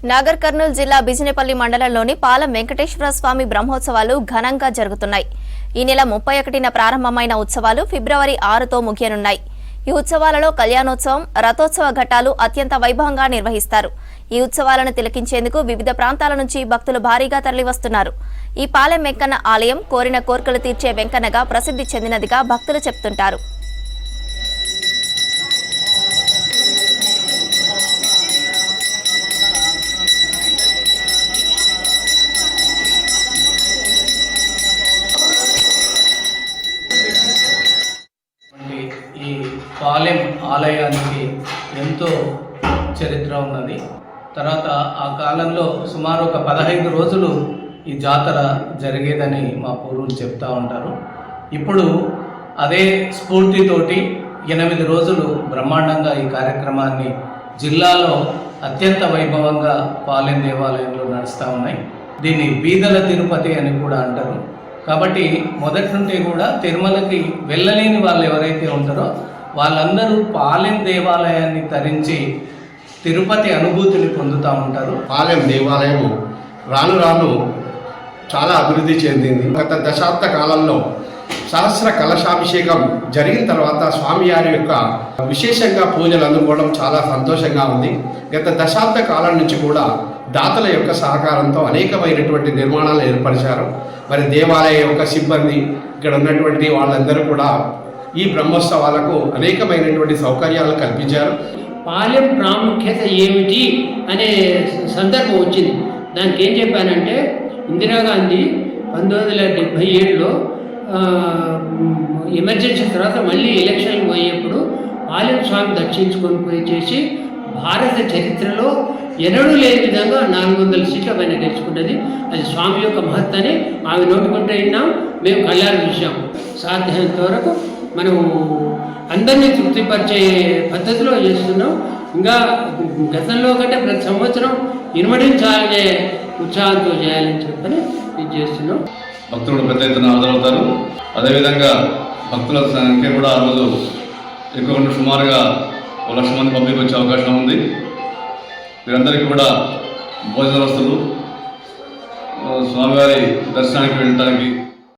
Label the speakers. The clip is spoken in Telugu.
Speaker 1: నాగర్ కర్నూల్ జిల్లా బిజినేపల్లి మండలంలోని పాలెం వెంకటేశ్వర స్వామి బ్రహ్మోత్సవాలు ఘనంగా జరుగుతున్నాయి. ఈ నెల 31న ప్రారంభమైన ఉత్సవాలు ఫిబ్రవరి 6తో ముగియనున్నాయి. ఈ ఉత్సవాలలో కళ్యాణోత్సవం, రథోత్సవ ఘట్టాలు అత్యంత వైభవంగా నిర్వహిస్తారు. ఈ ఉత్సవాలను తిలకించేందుకు వివిధ ప్రాంతాల నుంచి భక్తులు భారీగా తరలివస్తున్నారు. ఈ పాలెం వెంకన్న ఆలయం కోరిన కోర్కెలు తీర్చే వెంకన్నగా ప్రసిద్ధి చెందినదిగా భక్తులు చెప్తుంటారు.
Speaker 2: ఈ పాలెం ఆలయానికి ఎంతో చరిత్ర ఉన్నది. తర్వాత ఆ కాలంలో సుమారు ఒక 15 రోజులు ఈ జాతర జరిగేదని మా పూర్వులు చెప్తూ ఉంటారు. ఇప్పుడు అదే స్ఫూర్తితోటి 8 రోజులు బ్రహ్మాండంగా ఈ కార్యక్రమాన్ని జిల్లాలో అత్యంత వైభవంగా పాలెం దేవాలయంలో నడుస్తూ ఉన్నాయి. దీన్ని బీదల తిరుపతి అని కూడా అంటారు. కాబట్టి మొదటి నుండి కూడా తిరుమలకి వెళ్ళలేని వాళ్ళు ఎవరైతే ఉంటారో వాళ్ళందరూ పాలెం దేవాలయాన్ని తరించి తిరుపతి అనుభూతిని పొందుతూ ఉంటారు.
Speaker 3: పాలెం దేవాలయం రాను రాను చాలా అభివృద్ధి చెందింది. గత దశాబ్ద కాలంలో సహస్ర కలశాభిషేకం జరిగిన తర్వాత స్వామివారి యొక్క విశేషంగా పూజలు అందుకోవడం చాలా సంతోషంగా ఉంది. గత దశాబ్ద కాలం నుంచి కూడా దాతల యొక్క సహకారంతో అనేకమైనటువంటి నిర్మాణాలు ఏర్పరిచారు. మరి దేవాలయ యొక్క సిబ్బంది ఇక్కడ ఉన్నటువంటి వాళ్ళందరూ కూడా ఈ బ్రహ్మోత్సవాలకు అనేకమైనటువంటి సౌకర్యాలు కల్పించారు.
Speaker 4: పాలెం ప్రాముఖ్యత ఏమిటి అనే సందర్భం వచ్చింది. దానికి ఏం చెప్పానంటే, ఇందిరాగాంధీ 1977లో ఎమర్జెన్సీ తర్వాత మళ్ళీ ఎలక్షన్లు పోయేప్పుడు పాలెం స్వామి దర్శించుకొని పోయి చేసి భారత చరిత్రలో ఎన్నడూ లేని విధంగా 400 సీట్ల పైన గెలుచుకుంటుంది. అది స్వామి యొక్క మహత్వాన్ని ఆమె నోటుకుంటే విన్నాం, మేము కళ్యాణం చూసాము. సాధ్యమైనంత వరకు మనం అందరినీ తృప్తిపరిచే పద్ధతిలో చేస్తున్నాం. ఇంకా గతంలో కంటే ప్రతి సంవత్సరం ఇనుమడించాలనే ఉత్సాహంతో చేయాలని చెప్పని ఇది చేస్తున్నాం.
Speaker 5: భక్తులు పెద్ద ఎత్తున హాజరవుతారు. అదేవిధంగా భక్తుల సంఖ్య కూడా ఆ రోజు ఎక్కువ, సుమారుగా 1 లక్ష మంది పబ్లిక్ వచ్చే అవకాశం ఉంది. వీరందరికీ కూడా భోజన వస్తువులు, స్వామివారి దర్శనానికి వెళ్ళడానికి